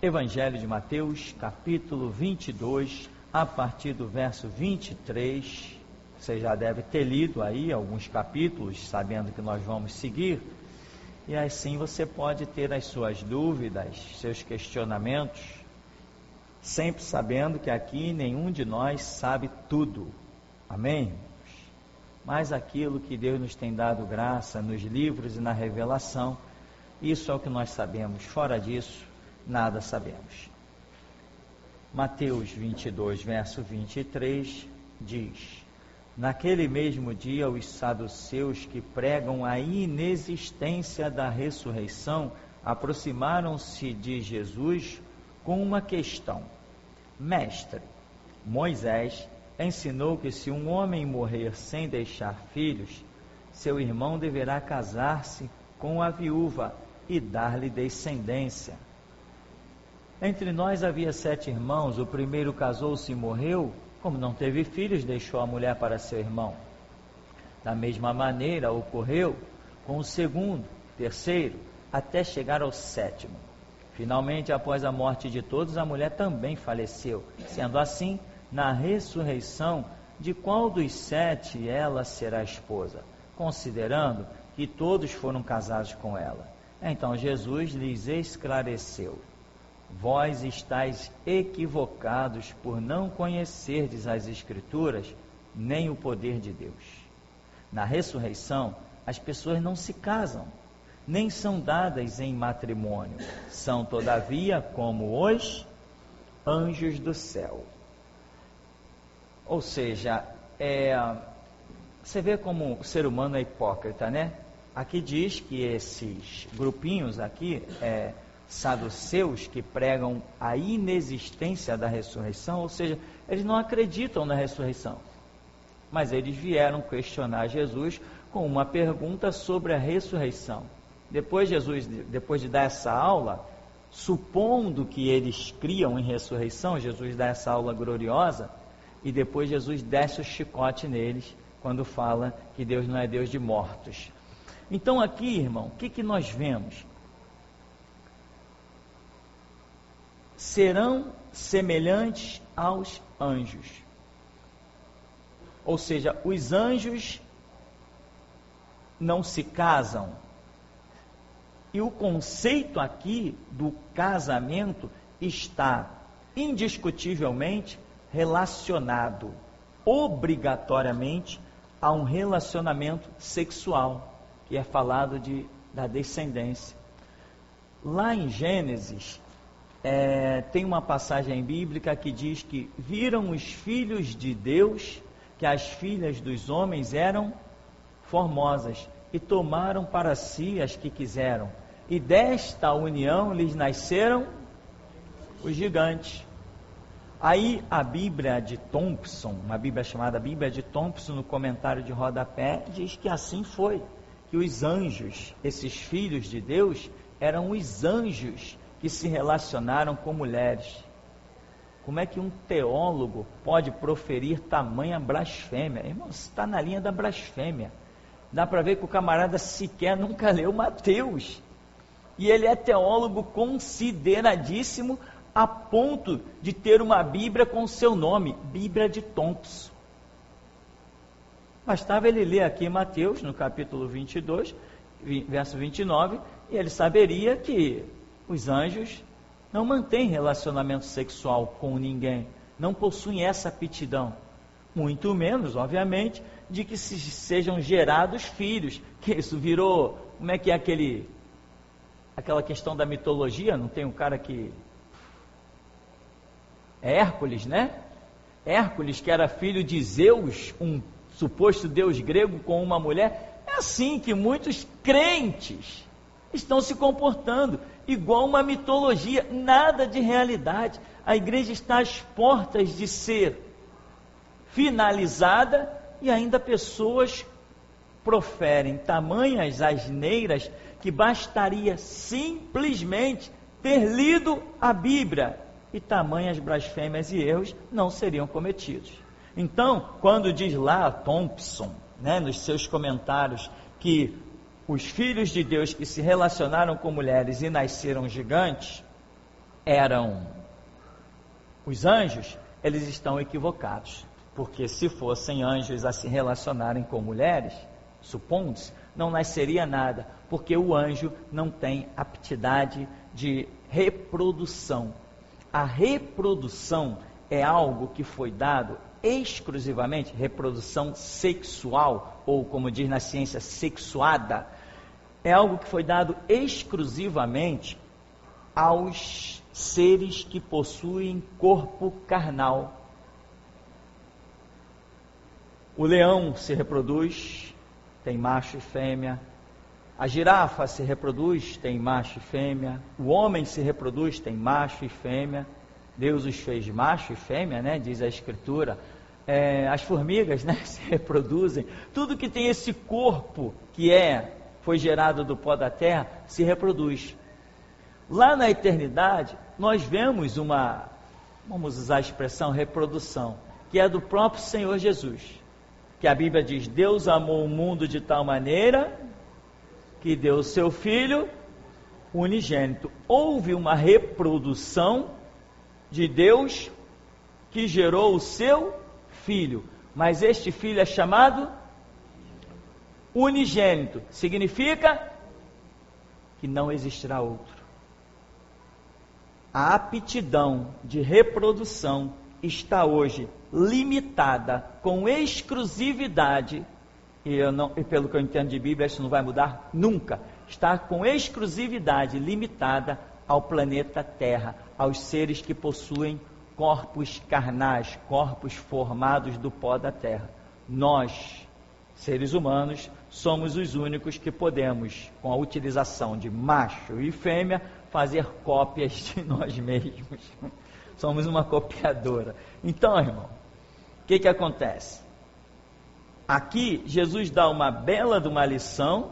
Evangelho de Mateus, capítulo 22, a partir do verso 23. Você já deve ter lido aí alguns capítulos, sabendo que nós vamos seguir. E assim você pode ter as suas dúvidas, seus questionamentos, sempre sabendo que aqui nenhum de nós sabe tudo. Amém? Mas aquilo que Deus nos tem dado graça nos livros e na revelação, isso é o que nós sabemos. Fora disso, nada sabemos. Mateus 22, verso 23, diz: naquele mesmo dia, os saduceus que pregam a inexistência da ressurreição aproximaram-se de Jesus com uma questão. Mestre, Moisés ensinou que se um homem morrer sem deixar filhos, seu irmão deverá casar-se com a viúva e dar-lhe descendência. Entre nós havia 7 irmãos, o primeiro casou-se e morreu, como não teve filhos, deixou a mulher para seu irmão. Da mesma maneira ocorreu com o segundo, terceiro, até chegar ao 7º. Finalmente, após a morte de todos, a mulher também faleceu. Sendo assim, na ressurreição, de qual dos 7 ela será esposa? Considerando que todos foram casados com ela. Então Jesus lhes esclareceu: vós estáis equivocados por não conhecerdes as Escrituras, nem o poder de Deus. Na ressurreição, as pessoas não se casam, nem são dadas em matrimônio. São, todavia, como os anjos do céu. Ou seja, você vê como o ser humano é hipócrita, né? Aqui diz que esses grupinhos aqui, saduceus, que pregam a inexistência da ressurreição, ou seja, eles não acreditam na ressurreição. Mas eles vieram questionar Jesus com uma pergunta sobre a ressurreição. Depois de dar essa aula, supondo que eles criam em ressurreição, Jesus dá essa aula gloriosa, e depois Jesus desce o chicote neles, quando fala que Deus não é Deus de mortos. Então aqui, irmão, o que nós vemos? Serão semelhantes aos anjos. Ou seja, os anjos não se casam. E o conceito aqui do casamento está indiscutivelmente relacionado, obrigatoriamente, a um relacionamento sexual, que é falado da descendência. Lá em Gênesis, tem uma passagem bíblica que diz que viram os filhos de Deus que as filhas dos homens eram formosas e tomaram para si as que quiseram, e desta união lhes nasceram os gigantes. Aí a Bíblia de Thompson, uma Bíblia chamada Bíblia de Thompson, no comentário de rodapé, diz que assim foi, que os anjos, esses filhos de Deus, eram os anjos que se relacionaram com mulheres. Como é que um teólogo pode proferir tamanha blasfêmia? Irmão, está na linha da blasfêmia. Dá para ver que o camarada sequer nunca leu Mateus. E ele é teólogo consideradíssimo, a ponto de ter uma Bíblia com seu nome, Bíblia de Thompson. Bastava ele ler aqui Mateus, no capítulo 22, verso 29, e ele saberia que os anjos não mantêm relacionamento sexual com ninguém, não possuem essa aptidão, muito menos, obviamente, de que sejam gerados filhos, que isso virou, como é que é aquela questão da mitologia, não tem um cara que é Hércules, né? Hércules, que era filho de Zeus, um suposto deus grego, com uma mulher. É assim que muitos crentes estão se comportando, igual uma mitologia, nada de realidade. A igreja está às portas de ser finalizada e ainda pessoas proferem tamanhas asneiras que bastaria simplesmente ter lido a Bíblia e tamanhas blasfêmias e erros não seriam cometidos. Então, quando diz lá Thompson, nos seus comentários, que os filhos de Deus que se relacionaram com mulheres e nasceram gigantes, eram os anjos, eles estão equivocados, porque se fossem anjos a se relacionarem com mulheres, supondo-se, não nasceria nada, porque o anjo não tem aptidade de reprodução. A reprodução é algo que foi dado exclusivamente, reprodução sexual, ou como diz na ciência, sexuada, é algo que foi dado exclusivamente aos seres que possuem corpo carnal. O leão se reproduz, tem macho e fêmea. A girafa se reproduz, tem macho e fêmea. O homem se reproduz, tem macho e fêmea. Deus os fez macho e fêmea, né? Diz a Escritura. As formigas, né, se reproduzem. Tudo que tem esse corpo que foi gerado do pó da terra, se reproduz. Lá na eternidade, nós vemos vamos usar a expressão reprodução, que é do próprio Senhor Jesus. Que a Bíblia diz, Deus amou o mundo de tal maneira que deu o seu Filho unigênito. Houve uma reprodução de Deus que gerou o seu Filho, mas este Filho é chamado unigênito, significa que não existirá outro. A aptidão de reprodução está hoje limitada, com exclusividade, e pelo que eu entendo de Bíblia, isso não vai mudar nunca, está com exclusividade limitada ao planeta Terra, aos seres que possuem corpos carnais, corpos formados do pó da terra. Nós, seres humanos, somos os únicos que podemos, com a utilização de macho e fêmea, fazer cópias de nós mesmos. Somos uma copiadora. Então, irmão, o que acontece? Aqui, Jesus dá uma bela de uma lição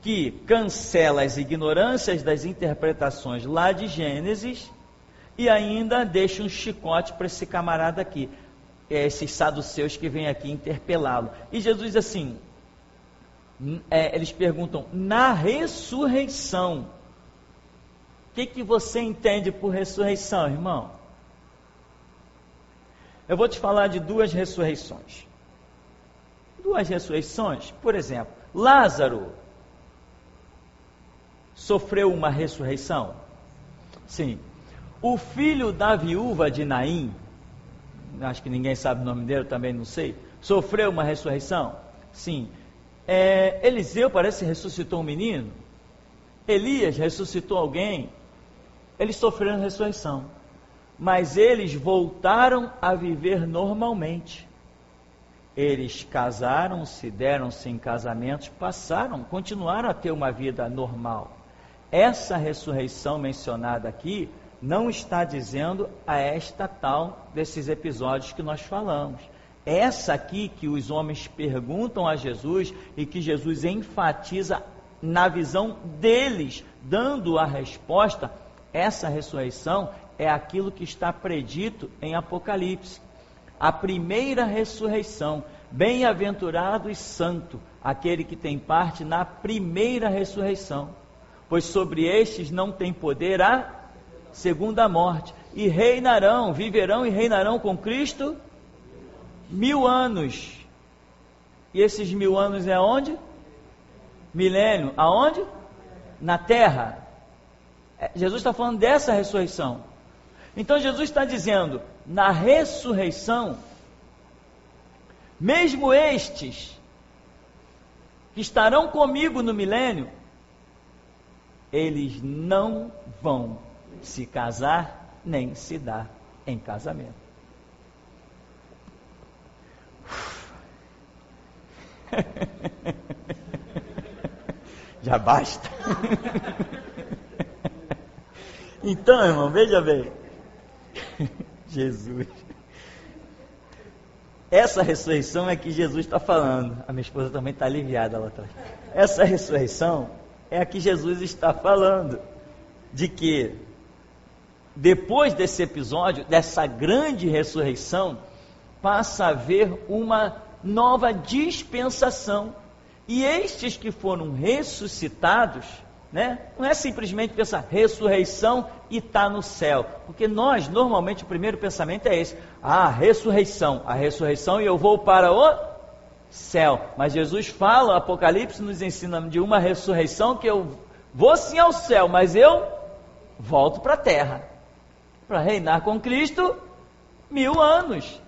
que cancela as ignorâncias das interpretações lá de Gênesis e ainda deixa um chicote para esse camarada aqui, esses saduceus que vêm aqui interpelá-lo. E Jesus diz assim, eles perguntam, na ressurreição, o que você entende por ressurreição, irmão? Eu vou te falar de duas ressurreições. Duas ressurreições, por exemplo, Lázaro sofreu uma ressurreição? Sim. O filho da viúva de Naim, acho que ninguém sabe o nome dele, eu também não sei, sofreu uma ressurreição? Sim. Eliseu parece que ressuscitou um menino. Elias ressuscitou alguém. Eles sofreram ressurreição, mas eles voltaram a viver normalmente. Eles casaram-se, deram-se em casamentos, continuaram a ter uma vida normal. Essa ressurreição mencionada aqui não está dizendo a esta tal desses episódios que nós falamos. Essa aqui que os homens perguntam a Jesus e que Jesus enfatiza na visão deles, dando a resposta, essa ressurreição é aquilo que está predito em Apocalipse. A primeira ressurreição, bem-aventurado e santo, aquele que tem parte na primeira ressurreição, pois sobre estes não tem poder a segunda morte, e reinarão, viverão e reinarão com Cristo 1000 anos. E esses 1000 anos é onde? Milênio, aonde? Na terra. Jesus está falando dessa ressurreição. Então Jesus está dizendo, na ressurreição, mesmo estes que estarão comigo no milênio, eles não vão se casar nem se dar em casamento. Já basta. Então, irmão, veja bem. Jesus. Essa ressurreição é que Jesus está falando. A minha esposa também está aliviada lá atrás. Essa ressurreição é a que Jesus está falando. De que depois desse episódio, dessa grande ressurreição, passa a haver uma nova dispensação. E estes que foram ressuscitados né? Não é simplesmente pensar ressurreição e está no céu, porque nós, normalmente, o primeiro pensamento é esse: a ressurreição e eu vou para o céu. Mas Jesus fala, o Apocalipse nos ensina de uma ressurreição que eu vou sim ao céu, mas eu volto para a terra, para reinar com Cristo 1000 anos.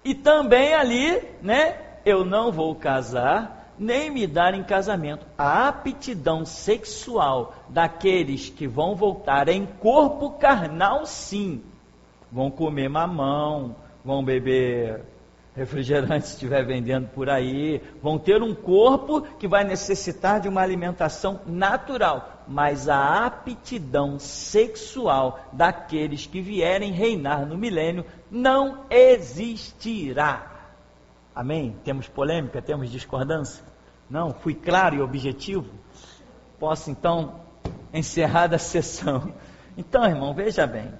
E também ali, né, eu não vou casar, nem me dar em casamento. A aptidão sexual daqueles que vão voltar em corpo carnal, sim. Vão comer mamão, vão beber refrigerante se estiver vendendo por aí, vão ter um corpo que vai necessitar de uma alimentação natural, mas a aptidão sexual daqueles que vierem reinar no milênio não existirá. Amém? Temos polêmica, temos discordância? Não? Fui claro e objetivo? Posso então encerrar a sessão. Então, irmão, veja bem,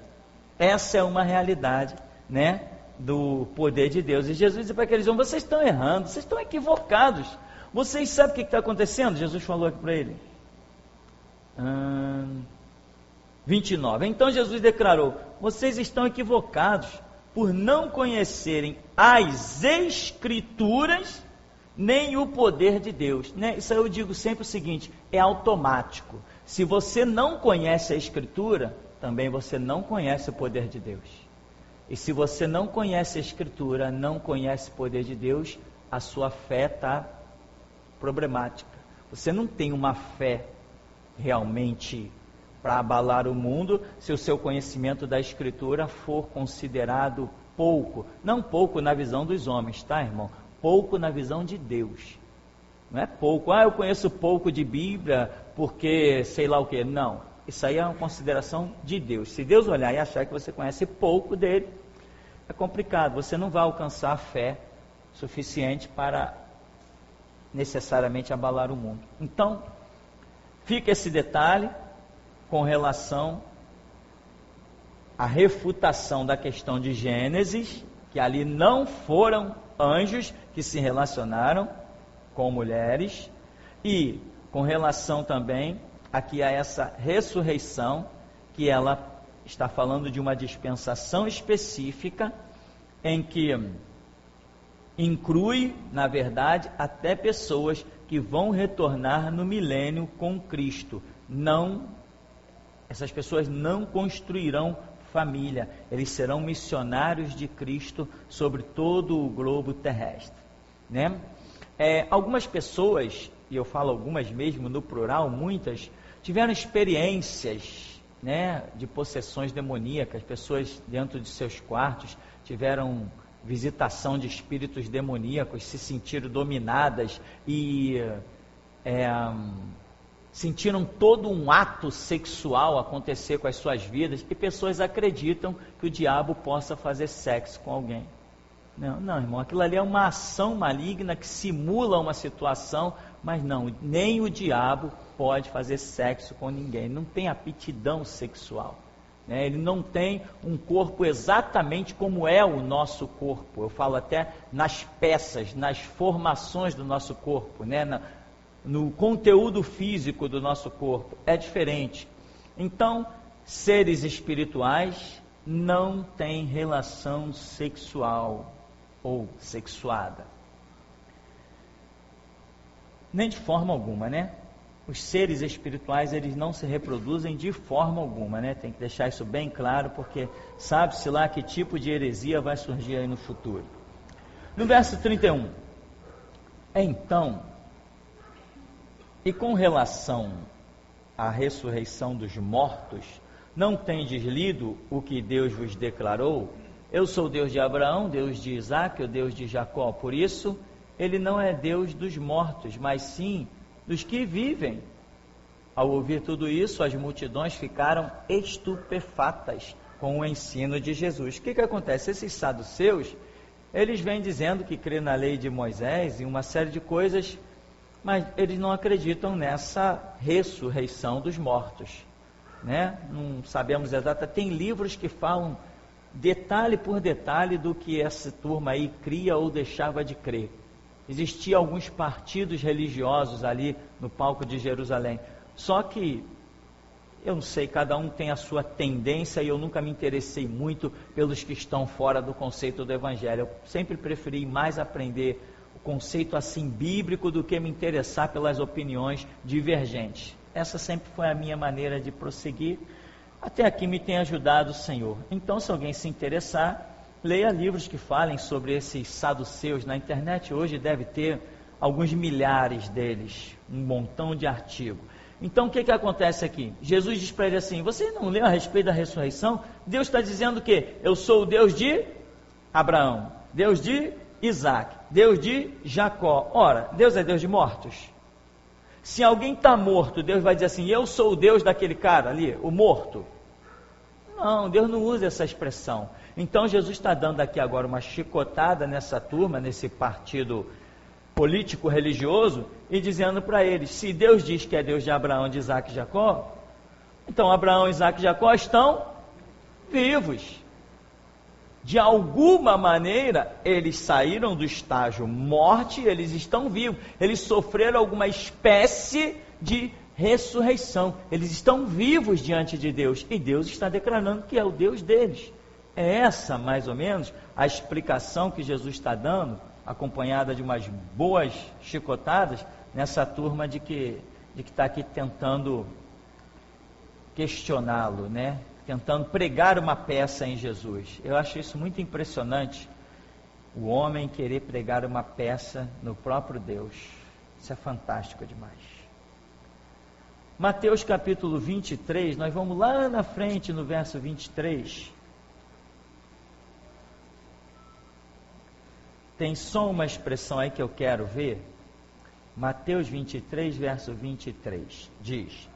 essa é uma realidade, né, do poder de Deus. E Jesus disse para aqueles homens: vocês estão errando, vocês estão equivocados. Vocês sabem o que está acontecendo? Jesus falou aqui para ele. 29. Então Jesus declarou: vocês estão equivocados por não conhecerem as Escrituras nem o poder de Deus, né? Isso aí eu digo sempre o seguinte: é automático. Se você não conhece a Escritura, também você não conhece o poder de Deus. E se você não conhece a Escritura, não conhece o poder de Deus, a sua fé está problemática. Você não tem uma fé realmente para abalar o mundo, se o seu conhecimento da Escritura for considerado pouco. Não pouco na visão dos homens, tá, irmão? Pouco na visão de Deus. Não é pouco, eu conheço pouco de Bíblia, porque sei lá o que. Não, isso aí é uma consideração de Deus. Se Deus olhar e achar que você conhece pouco dele, é complicado. Você não vai alcançar a fé suficiente para necessariamente abalar o mundo. Então, fica esse detalhe com relação à refutação da questão de Gênesis, que ali não foram anjos que se relacionaram com mulheres, e com relação também aqui a essa ressurreição, que ela está falando de uma dispensação específica, em que inclui, na verdade, até pessoas que vão retornar no milênio com Cristo. Essas pessoas não construirão família, eles serão missionários de Cristo sobre todo o globo terrestre, né? Algumas pessoas, e eu falo algumas mesmo no plural, muitas, tiveram experiências, né, de possessões demoníacas. Pessoas dentro de seus quartos tiveram visitação de espíritos demoníacos, se sentiram dominadas e sentiram todo um ato sexual acontecer com as suas vidas, e pessoas acreditam que o diabo possa fazer sexo com alguém. Não, irmão, aquilo ali é uma ação maligna que simula uma situação, mas não, nem o diabo pode fazer sexo com ninguém, não tem aptidão sexual, né? Ele não tem um corpo exatamente como é o nosso corpo. Eu falo até nas peças, nas formações do nosso corpo, né? No conteúdo físico do nosso corpo, é diferente. Então, seres espirituais não têm relação sexual ou sexuada, nem de forma alguma, né? Os seres espirituais, eles não se reproduzem de forma alguma, né? Tem que deixar isso bem claro, porque sabe-se lá que tipo de heresia vai surgir aí no futuro. No verso 31, então, e com relação à ressurreição dos mortos, não tendes lido o que Deus vos declarou? Eu sou o Deus de Abraão, Deus de Isaac, o Deus de Jacó. Por isso, ele não é Deus dos mortos, mas sim dos que vivem. Ao ouvir tudo isso, as multidões ficaram estupefatas com o ensino de Jesus. O que acontece? Esses saduceus, eles vêm dizendo que crê na lei de Moisés e uma série de coisas, mas eles não acreditam nessa ressurreição dos mortos, né? Não sabemos exatamente. Tem livros que falam detalhe por detalhe do que essa turma aí cria ou deixava de crer. Existiam alguns partidos religiosos ali no palco de Jerusalém. Só que Eu não sei, cada um tem a sua tendência, e eu nunca me interessei muito pelos que estão fora do conceito do Evangelho. Eu sempre preferi mais aprender o conceito assim bíblico do que me interessar pelas opiniões divergentes. Essa sempre foi a minha maneira de prosseguir. Até aqui me tem ajudado o Senhor. Então, se alguém se interessar, leia livros que falem sobre esses saduceus. Na internet hoje deve ter alguns milhares deles, um montão de artigos. Então o que acontece aqui? Jesus diz para ele assim: você não leu a respeito da ressurreição? Deus está dizendo o quê? Eu sou o Deus de Abraão, Deus de Isaac, Deus de Jacó. Ora, Deus é Deus de mortos? Se alguém está morto, Deus vai dizer assim: eu sou o Deus daquele cara ali, o morto? Não, Deus não usa essa expressão. Então Jesus está dando aqui agora uma chicotada nessa turma, nesse partido político-religioso, e dizendo para eles: se Deus diz que é Deus de Abraão, de Isaac e Jacó, então Abraão, Isaac e Jacó estão vivos. De alguma maneira, eles saíram do estágio morte, eles estão vivos. Eles sofreram alguma espécie de ressurreição. Eles estão vivos diante de Deus, e Deus está declarando que é o Deus deles. É essa, mais ou menos, a explicação que Jesus está dando, acompanhada de umas boas chicotadas, nessa turma de que está aqui tentando questioná-lo, né? Tentando pregar uma peça em Jesus. Eu acho isso muito impressionante, o homem querer pregar uma peça no próprio Deus. Isso é fantástico demais. Mateus capítulo 23, nós vamos lá na frente no verso 23. Tem só uma expressão aí que eu quero ver. Mateus 23, verso 23, diz: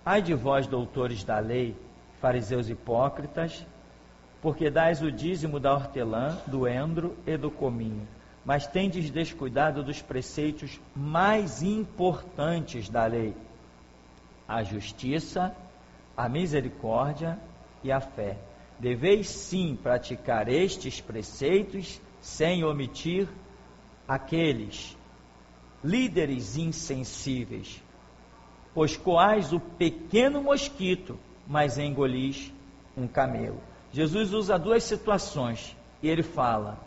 ai de vós, doutores da lei, fariseus hipócritas, porque dais o dízimo da hortelã, do endro e do cominho, mas tendes descuidado dos preceitos mais importantes da lei: a justiça, a misericórdia e a fé. Deveis sim praticar estes preceitos, sem omitir aqueles. Líderes insensíveis, pois coais o pequeno mosquito, mas engolis um camelo. Jesus usa duas situações, e ele fala: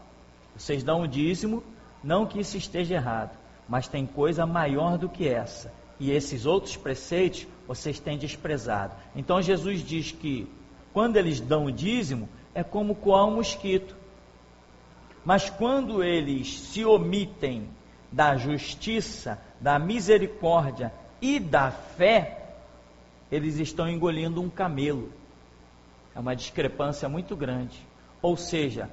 vocês dão o dízimo, não que isso esteja errado, mas tem coisa maior do que essa, e esses outros preceitos vocês têm desprezado. Então Jesus diz que quando eles dão o dízimo, é como coar um mosquito. Mas quando eles se omitem da justiça, da misericórdia e da fé, eles estão engolindo um camelo. É uma discrepância muito grande. Ou seja,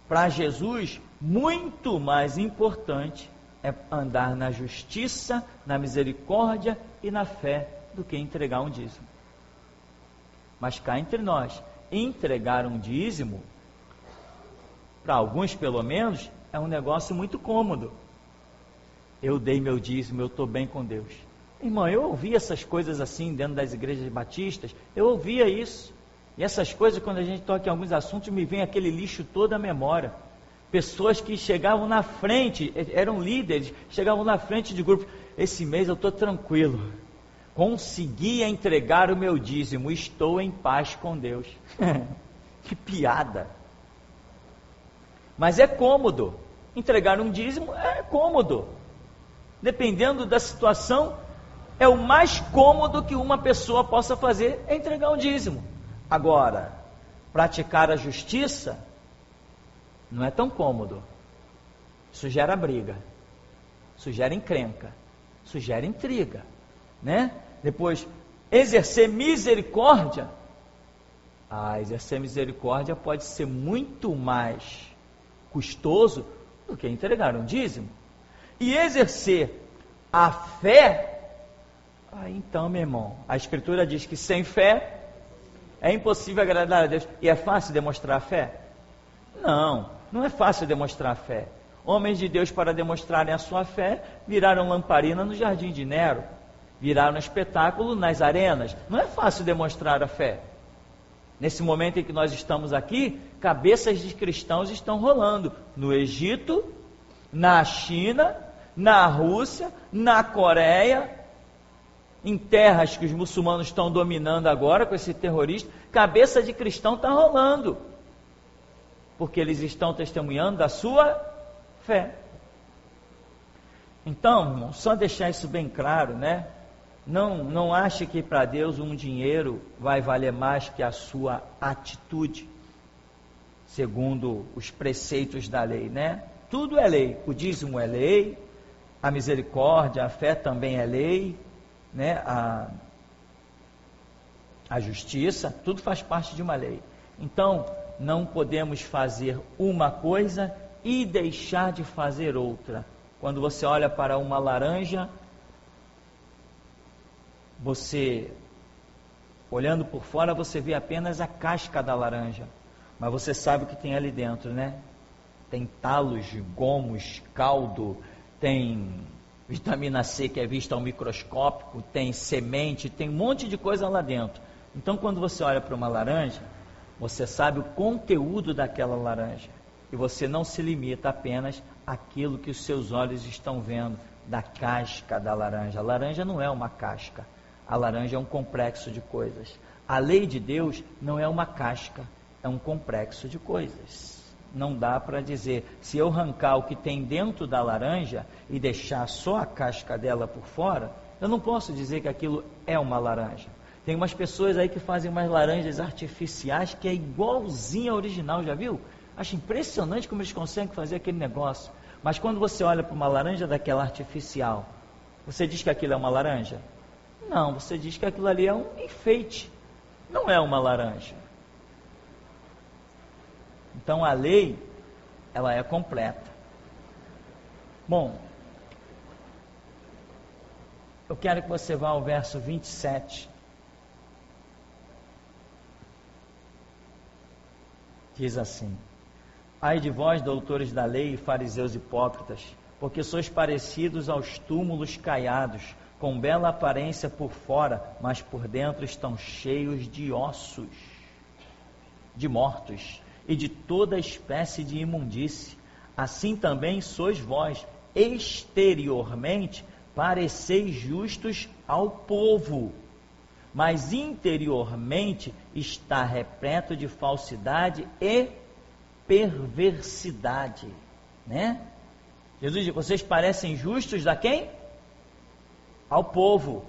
para Jesus, muito mais importante é andar na justiça, na misericórdia e na fé do que entregar um dízimo. Mas cá entre nós, entregar um dízimo, para alguns pelo menos, é um negócio muito cômodo. Eu dei meu dízimo, eu estou bem com Deus. Irmão, eu ouvia essas coisas assim dentro das igrejas batistas, eu ouvia isso. E essas coisas, quando a gente toca em alguns assuntos, me vem aquele lixo todo à memória. Pessoas que chegavam na frente, eram líderes, chegavam na frente de grupos: esse mês eu estou tranquilo, consegui entregar o meu dízimo, estou em paz com Deus. Que piada! Mas é cômodo, entregar um dízimo é cômodo. Dependendo da situação, é o mais cômodo que uma pessoa possa fazer, é entregar um dízimo. Agora, praticar a justiça não é tão cômodo. Isso gera briga, isso gera encrenca, isso gera intriga, né? Depois, exercer misericórdia. Exercer misericórdia pode ser muito mais custoso do que entregar um dízimo. E exercer a fé, então, meu irmão, a Escritura diz que sem fé é impossível agradar a Deus. E é fácil demonstrar a fé? Não, não é fácil demonstrar a fé. Homens de Deus, para demonstrarem a sua fé, viraram lamparina no jardim de Nero, viraram espetáculo nas arenas. Não é fácil demonstrar a fé. Nesse momento em que nós estamos aqui, cabeças de cristãos estão rolando no Egito, na China, na Rússia, na Coreia. em terras que os muçulmanos estão dominando agora com esse terrorista, cabeça de cristão está rolando, porque eles estão testemunhando da sua fé. Então, irmão, só deixar isso bem claro, né? Não ache que para Deus um dinheiro vai valer mais que a sua atitude, segundo os preceitos da lei, né? Tudo é lei, o dízimo é lei, a misericórdia, a fé também é lei, né? A justiça, tudo faz parte de uma lei. Então, não podemos fazer uma coisa e deixar de fazer outra. Quando você olha para uma laranja, você, olhando por fora, você vê apenas a casca da laranja, mas você sabe o que tem ali dentro, né? Tem talos, gomos, caldo, tem vitamina C que é vista ao microscópio, tem semente, tem um monte de coisa lá dentro. Então, quando você olha para uma laranja, você sabe o conteúdo daquela laranja, e você não se limita apenas àquilo que os seus olhos estão vendo da casca da laranja. A laranja não é uma casca, a laranja é um complexo de coisas. A lei de Deus não é uma casca, é um complexo de coisas. Não dá para dizer, se eu arrancar o que tem dentro da laranja e deixar só a casca dela por fora, eu não posso dizer que aquilo é uma laranja. Tem umas pessoas aí que fazem umas laranjas artificiais que é igualzinha à original, já viu? Acho impressionante como eles conseguem fazer aquele negócio. Mas quando você olha para uma laranja daquela artificial, você diz que aquilo é uma laranja? Não, você diz que aquilo ali é um enfeite, não é uma laranja. Então a lei, ela é completa. Bom, eu quero que você vá ao verso 27. Diz assim: ai de vós, doutores da lei e fariseus hipócritas, porque sois parecidos aos túmulos caiados, com bela aparência por fora, mas por dentro estão cheios de ossos, de mortos, e de toda espécie de imundície. Assim também sois vós, exteriormente pareceis justos ao povo, mas interiormente está repleto de falsidade e perversidade, né? Jesus diz, vocês parecem justos a quem? Ao povo,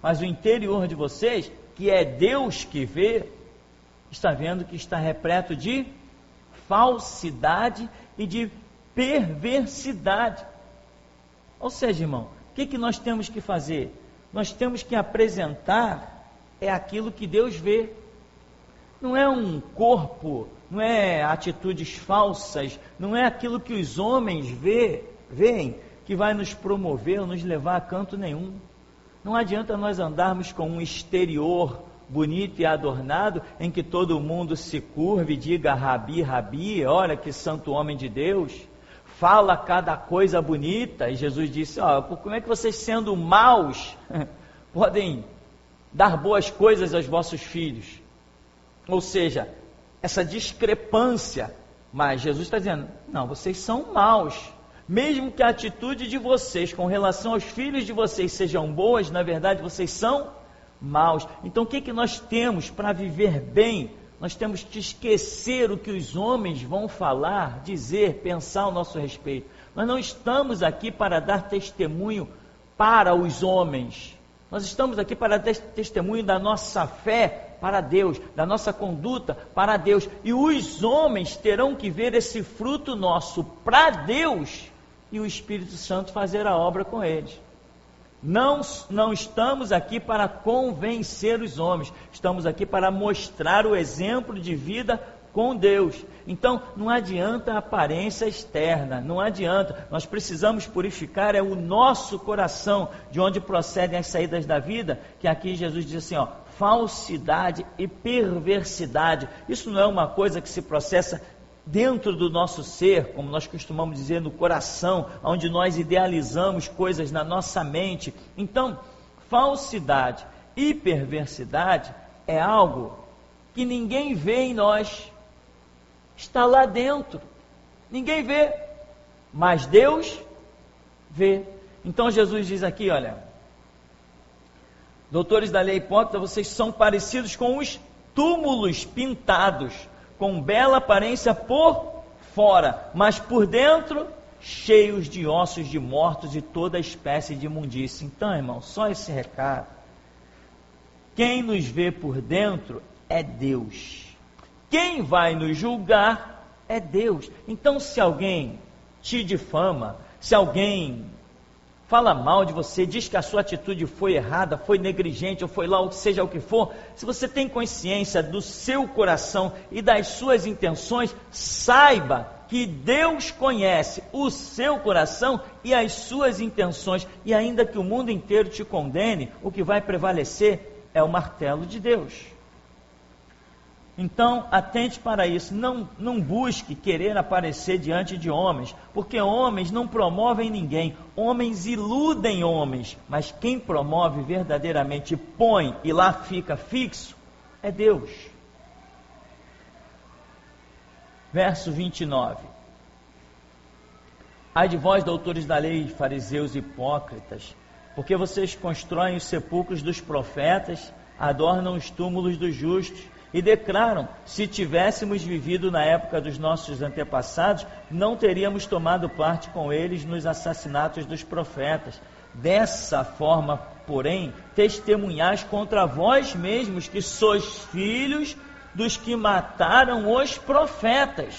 mas o interior de vocês, que é Deus que vê, está vendo que está repleto de falsidade e de perversidade. Ou seja, irmão, o que nós temos que fazer? Nós temos que apresentar aquilo que Deus vê. Não é um corpo, não é atitudes falsas, não é aquilo que os homens veem que vai nos promover ou nos levar a canto nenhum. Não adianta nós andarmos com um exterior bonito e adornado, em que todo mundo se curve e diga Rabi, Rabi, olha que santo homem de Deus, fala cada coisa bonita, e Jesus disse, como é que vocês sendo maus, podem dar boas coisas aos vossos filhos? Ou seja, essa discrepância, mas Jesus está dizendo, não, vocês são maus, mesmo que a atitude de vocês com relação aos filhos de vocês sejam boas, na verdade vocês são maus. Então o que nós temos para viver bem? Nós temos que esquecer o que os homens vão falar, dizer, pensar ao nosso respeito. Nós não estamos aqui para dar testemunho para os homens. Nós estamos aqui para dar testemunho da nossa fé para Deus, da nossa conduta para Deus. E os homens terão que ver esse fruto nosso para Deus e o Espírito Santo fazer a obra com eles. Não estamos aqui para convencer os homens, estamos aqui para mostrar o exemplo de vida com Deus. Então, não adianta a aparência externa, não adianta, nós precisamos purificar o nosso coração, de onde procedem as saídas da vida, que aqui Jesus diz assim, falsidade e perversidade. Isso não é uma coisa que se processa dentro do nosso ser, como nós costumamos dizer, no coração, onde nós idealizamos coisas na nossa mente. Então, falsidade e perversidade é algo que ninguém vê em nós, está lá dentro, ninguém vê, mas Deus vê. Então Jesus diz aqui, olha, Doutores da lei hipócrita, vocês são parecidos com os túmulos pintados, com bela aparência por fora, mas por dentro cheios de ossos de mortos e toda espécie de imundície. Então, irmão, só esse recado. Quem nos vê por dentro é Deus. Quem vai nos julgar é Deus. Então, se alguém te difama, se alguém fala mal de você, diz que a sua atitude foi errada, foi negligente, ou foi lá, ou seja o que for, se você tem consciência do seu coração e das suas intenções, saiba que Deus conhece o seu coração e as suas intenções, e ainda que o mundo inteiro te condene, o que vai prevalecer é o martelo de Deus. Então, atente para isso, não busque querer aparecer diante de homens, porque homens não promovem ninguém, homens iludem homens, mas quem promove verdadeiramente, põe e lá fica fixo, é Deus. Verso 29. Ai de vós, doutores da lei, fariseus hipócritas, porque vocês constroem os sepulcros dos profetas, adornam os túmulos dos justos, e declaram, se tivéssemos vivido na época dos nossos antepassados, não teríamos tomado parte com eles nos assassinatos dos profetas. Dessa forma, porém, testemunhais contra vós mesmos, que sois filhos dos que mataram os profetas.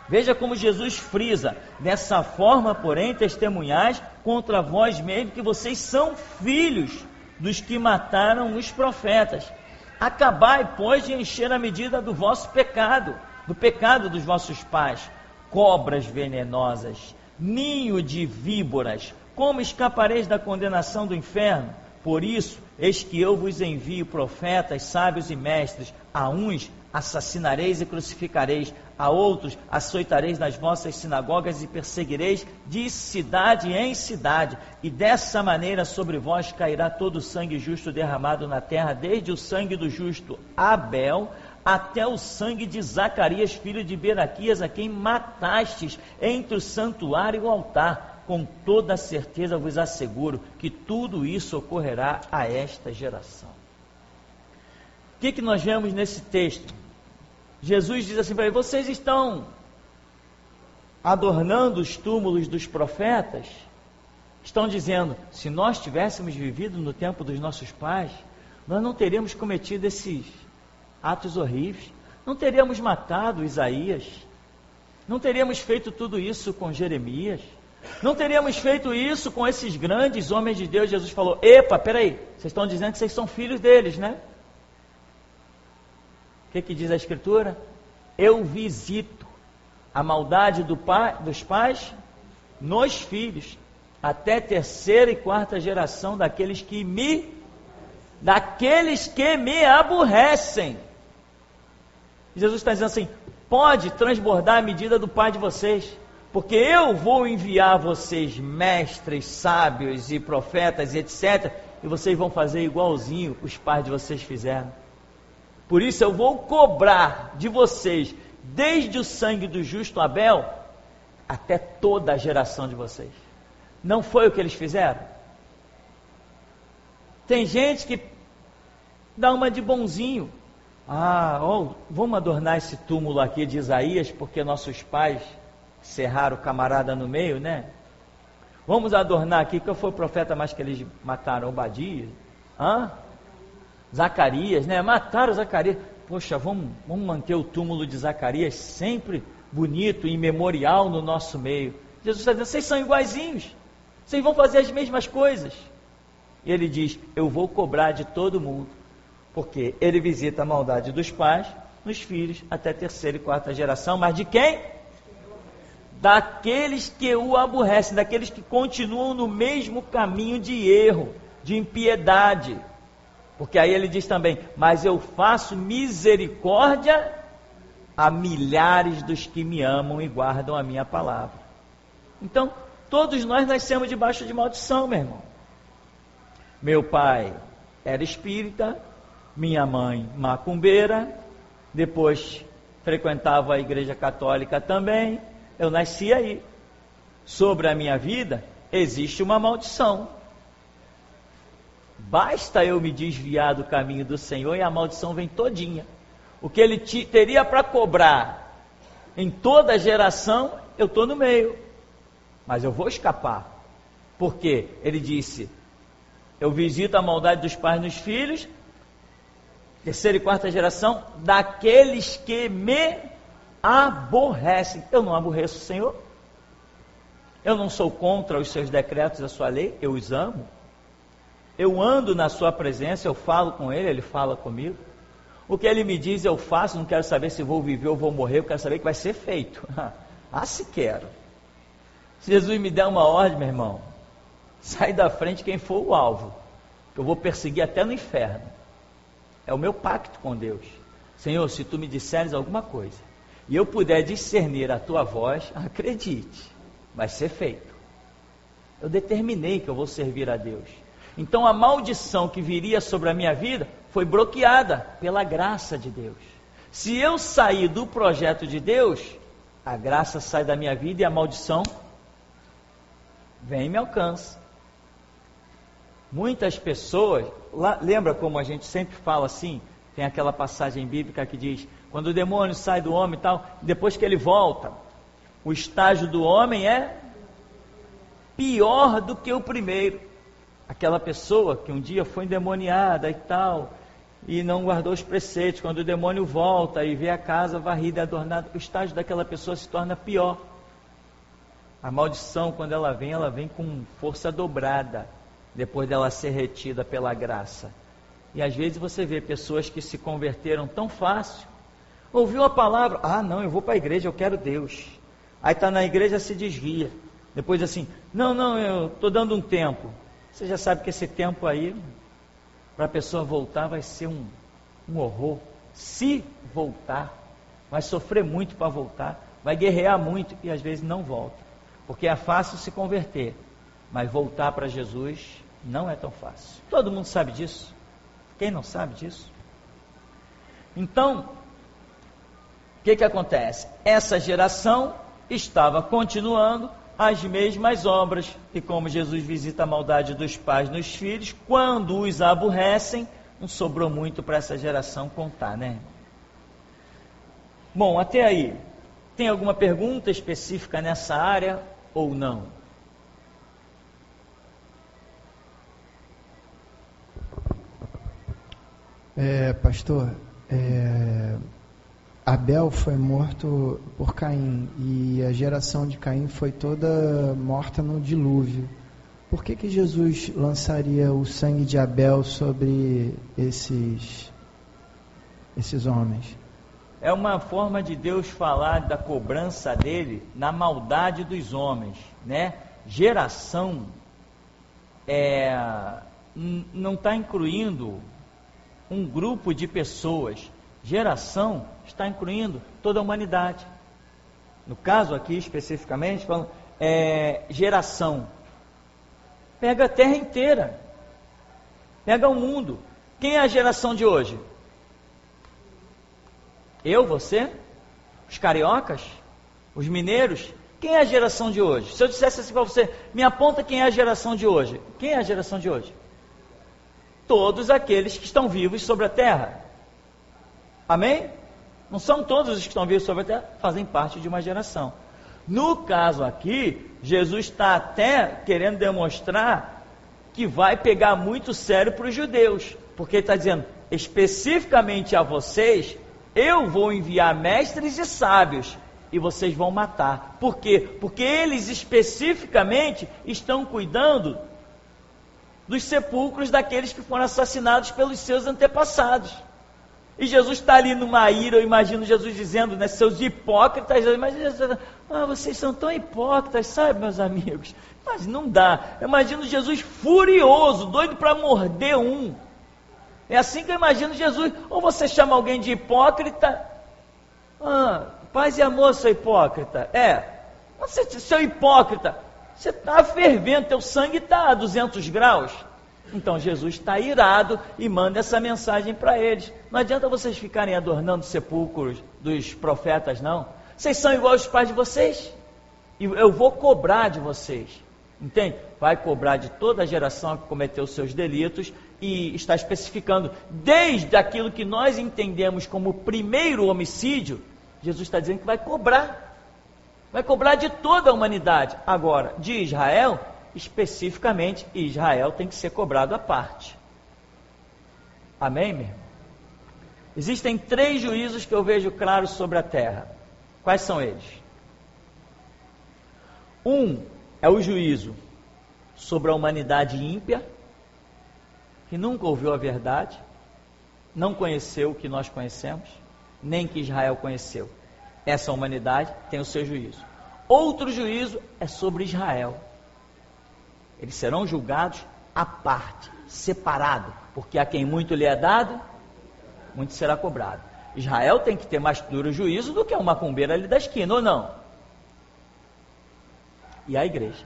Veja como Jesus frisa, dessa forma, porém, testemunhais contra vós mesmos, que vocês são filhos dos que mataram os profetas. Acabai, pois, de encher a medida do vosso pecado, do pecado dos vossos pais. Cobras venenosas, ninho de víboras, como escapareis da condenação do inferno? Por isso, eis que eu vos envio profetas, sábios e mestres. A uns assassinareis e crucificareis, a outros açoitareis nas vossas sinagogas e perseguireis de cidade em cidade, e dessa maneira sobre vós cairá todo o sangue justo derramado na terra, desde o sangue do justo Abel até o sangue de Zacarias, filho de Beraquias, a quem matastes entre o santuário e o altar. Com toda certeza vos asseguro que tudo isso ocorrerá a esta geração. O que nós vemos nesse texto? Jesus diz assim para ele: vocês estão adornando os túmulos dos profetas, estão dizendo, se nós tivéssemos vivido no tempo dos nossos pais, nós não teríamos cometido esses atos horríveis, não teríamos matado Isaías, não teríamos feito tudo isso com Jeremias, não teríamos feito isso com esses grandes homens de Deus. Jesus falou: epa, peraí, vocês estão dizendo que vocês são filhos deles, né? O que diz a Escritura? Eu visito a maldade dos pais nos filhos, até terceira e quarta geração daqueles que me aborrecem. Jesus está dizendo assim: pode transbordar a medida do pai de vocês, porque eu vou enviar a vocês mestres, sábios e profetas e etc, e vocês vão fazer igualzinho os pais de vocês fizeram. Por isso eu vou cobrar de vocês, desde o sangue do justo Abel, até toda a geração de vocês. Não foi o que eles fizeram? Tem gente que dá uma de bonzinho. Vamos adornar esse túmulo aqui de Isaías, porque nossos pais serraram o camarada no meio, né? Vamos adornar aqui, qual foi o profeta mais que eles mataram? Obadias? Zacarias, né? Mataram Zacarias. Poxa, vamos manter o túmulo de Zacarias sempre bonito e memorial no nosso meio. Jesus está dizendo: vocês são iguaizinhos, vocês vão fazer as mesmas coisas. E ele diz: eu vou cobrar de todo mundo, porque ele visita a maldade dos pais nos filhos até terceira e quarta geração. Mas de quem? Daqueles que o aborrecem, daqueles que continuam no mesmo caminho de erro, de impiedade. Porque aí ele diz também: mas eu faço misericórdia a milhares dos que me amam e guardam a minha palavra. Então, todos nós nascemos debaixo de maldição, meu irmão. Meu pai era espírita, minha mãe macumbeira, depois frequentava a igreja católica também, eu nasci aí. Sobre a minha vida existe uma maldição. Basta eu me desviar do caminho do Senhor e a maldição vem todinha. O que ele teria para cobrar em toda geração, eu estou no meio. Mas eu vou escapar. Porque ele disse, eu visito a maldade dos pais nos filhos, terceira e quarta geração, daqueles que me aborrecem. Eu não aborreço o Senhor. Eu não sou contra os seus decretos, a sua lei, eu os amo. Eu ando na sua presença, eu falo com ele, ele fala comigo. O que ele me diz eu faço, não quero saber se vou viver ou vou morrer, eu quero saber que vai ser feito. Ah, se quero. Se Jesus me der uma ordem, meu irmão, sai da frente quem for o alvo, que eu vou perseguir até no inferno. É o meu pacto com Deus. Senhor, se tu me disseres alguma coisa, e eu puder discernir a tua voz, acredite, vai ser feito. Eu determinei que eu vou servir a Deus. Então a maldição que viria sobre a minha vida foi bloqueada pela graça de Deus. Se eu sair do projeto de Deus, a graça sai da minha vida e a maldição vem e me alcança. Muitas pessoas, lembra como a gente sempre fala assim, tem aquela passagem bíblica que diz, quando o demônio sai do homem e tal, depois que ele volta, o estágio do homem é pior do que o primeiro. Aquela pessoa que um dia foi endemoniada e tal, e não guardou os preceitos, quando o demônio volta e vê a casa varrida e adornada, o estágio daquela pessoa se torna pior. A maldição, quando ela vem com força dobrada, depois dela ser retida pela graça. E às vezes você vê pessoas que se converteram tão fácil, ouviu a palavra, ah não, eu vou para a igreja, eu quero Deus. Aí está na igreja, se desvia. Depois assim, não, eu estou dando um tempo. Você já sabe que esse tempo aí, para a pessoa voltar, vai ser um horror. Se voltar, vai sofrer muito para voltar, vai guerrear muito e às vezes não volta. Porque é fácil se converter, mas voltar para Jesus não é tão fácil. Todo mundo sabe disso. Quem não sabe disso? Então, o que acontece? Essa geração estava continuando as mesmas obras, e como Jesus visita a maldade dos pais nos filhos, quando os aborrecem, não sobrou muito para essa geração contar, né? Bom, até aí, tem alguma pergunta específica nessa área ou não? Pastor, Abel foi morto por Caim e a geração de Caim foi toda morta no dilúvio. Por que Jesus lançaria o sangue de Abel sobre esses homens? É uma forma de Deus falar da cobrança dele na maldade dos homens, né? Geração não está incluindo um grupo de pessoas. Geração está incluindo toda a humanidade. No caso aqui especificamente, falando, geração. Pega a terra inteira. Pega o mundo. Quem é a geração de hoje? Eu, você? Os cariocas? Os mineiros? Quem é a geração de hoje? Se eu dissesse assim para você, me aponta quem é a geração de hoje. Quem é a geração de hoje? Todos aqueles que estão vivos sobre a terra. Amém? Não são todos os que estão vivos sobre a terra, fazem parte de uma geração. No caso aqui, Jesus está até querendo demonstrar que vai pegar muito sério para os judeus, porque ele está dizendo, especificamente a vocês, eu vou enviar mestres e sábios, e vocês vão matar. Por quê? Porque eles especificamente estão cuidando dos sepulcros daqueles que foram assassinados pelos seus antepassados. E Jesus está ali numa ira, eu imagino Jesus dizendo, né, seus hipócritas, vocês são tão hipócritas, sabe, meus amigos? Mas não dá. Eu imagino Jesus furioso, doido para morder um. É assim que eu imagino Jesus. Ou você chama alguém de hipócrita, paz e amor, seu hipócrita. Você, seu hipócrita, você está fervendo, teu sangue está a 200 graus. Então Jesus está irado e manda essa mensagem para eles. Não adianta vocês ficarem adornando sepulcros dos profetas, não. Vocês são igual aos pais de vocês. E eu vou cobrar de vocês. Entende? Vai cobrar de toda a geração que cometeu seus delitos. e está especificando, desde aquilo que nós entendemos como primeiro homicídio, Jesus está dizendo que vai cobrar de toda a humanidade. Agora, de Israel, especificamente, Israel tem que ser cobrado à parte. Amém, meu irmão? Existem 3 juízos que eu vejo claros sobre a terra. Quais são eles? Um é o juízo sobre a humanidade ímpia, que nunca ouviu a verdade, não conheceu o que nós conhecemos, nem que Israel conheceu. Essa humanidade tem o seu juízo. Outro juízo é sobre Israel. Eles serão julgados à parte, separado, porque a quem muito lhe é dado, muito será cobrado. Israel tem que ter mais duro juízo do que um macumbeiro ali da esquina, ou não? E a igreja?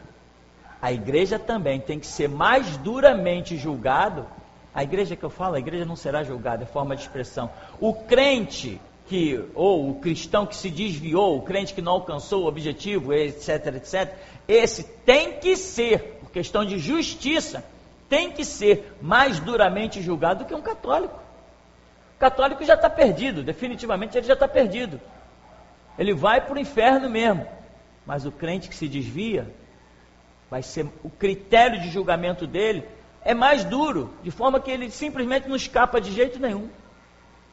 A igreja também tem que ser mais duramente julgado. A igreja que eu falo, a igreja não será julgada, é forma de expressão. O crente ou o cristão que se desviou, o crente que não alcançou o objetivo, etc, etc, esse tem que ser, por questão de justiça, tem que ser mais duramente julgado do que um católico. O católico já está perdido, definitivamente ele já está perdido. Ele vai para o inferno mesmo. Mas o crente que se desvia, vai ser, o critério de julgamento dele é mais duro, de forma que ele simplesmente não escapa de jeito nenhum.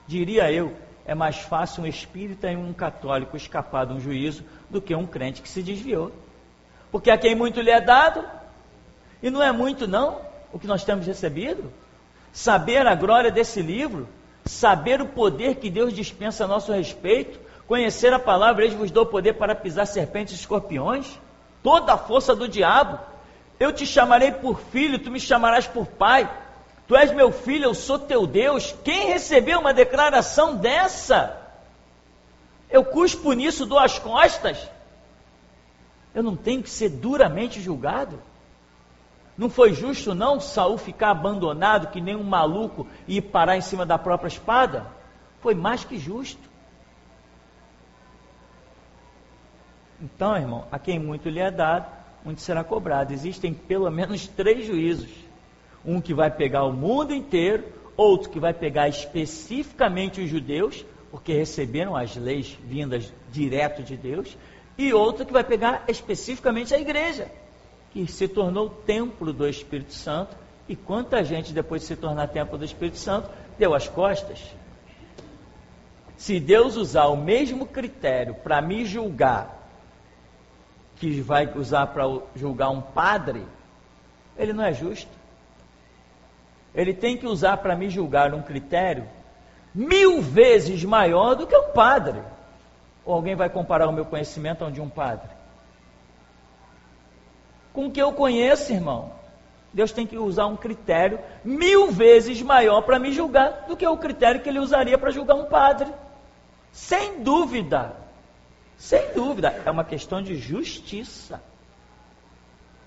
Diria eu, é mais fácil um espírita e um católico escapar de um juízo do que um crente que se desviou. Porque a quem muito lhe é dado, e não é muito não, o que nós temos recebido, saber a glória desse livro, saber o poder que Deus dispensa a nosso respeito, conhecer a palavra, eis vos dou poder para pisar serpentes e escorpiões, toda a força do diabo. Eu te chamarei por filho, tu me chamarás por pai, tu és meu filho, eu sou teu Deus. Quem recebeu uma declaração dessa? Eu cuspo nisso, dou as costas. Eu não tenho que ser duramente julgado? Não foi justo não Saul ficar abandonado que nem um maluco e ir parar em cima da própria espada? Foi mais que justo. Então, irmão, a quem muito lhe é dado, muito será cobrado. Existem pelo menos 3 juízos. Um que vai pegar o mundo inteiro, outro que vai pegar especificamente os judeus, porque receberam as leis vindas direto de Deus, e outro que vai pegar especificamente a igreja, que se tornou templo do Espírito Santo, e quanta gente depois de se tornar templo do Espírito Santo, deu as costas. Se Deus usar o mesmo critério para me julgar, que vai usar para julgar um padre, ele não é justo. Ele tem que usar para me julgar um critério 1000 vezes maior do que um padre. Ou alguém vai comparar o meu conhecimento ao de um padre? Com o que eu conheço, irmão, Deus tem que usar um critério 1000 vezes maior para me julgar do que o critério que ele usaria para julgar um padre. Sem dúvida. Sem dúvida, é uma questão de justiça.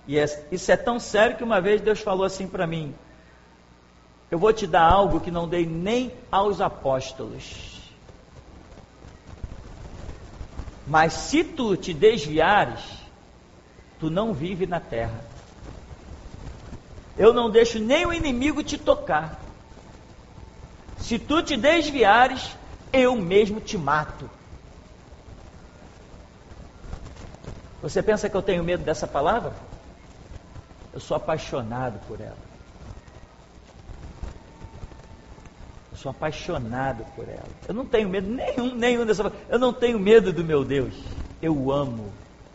E isso é tão sério que uma vez Deus falou assim para mim: eu vou te dar algo que não dei nem aos apóstolos. Mas se tu te desviares, tu não vive na terra. Eu não deixo nem o inimigo te tocar. Se tu te desviares, eu mesmo te mato. Você pensa que eu tenho medo dessa palavra? Eu sou apaixonado por ela. Eu sou apaixonado por ela. Eu não tenho medo nenhum dessa palavra. Eu não tenho medo do meu Deus. Eu amo.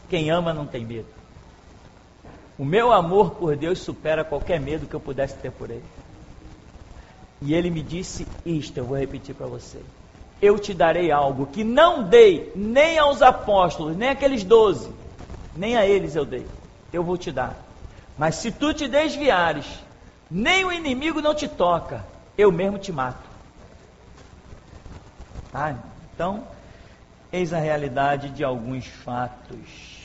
Quem ama não tem medo. O meu amor por Deus supera qualquer medo que eu pudesse ter por Ele. E Ele me disse isto, eu vou repetir para você. Eu te darei algo que não dei nem aos apóstolos, nem aqueles 12, nem a eles eu dei. Eu vou te dar. Mas se tu te desviares, nem o inimigo não te toca, eu mesmo te mato. Então, eis a realidade de alguns fatos.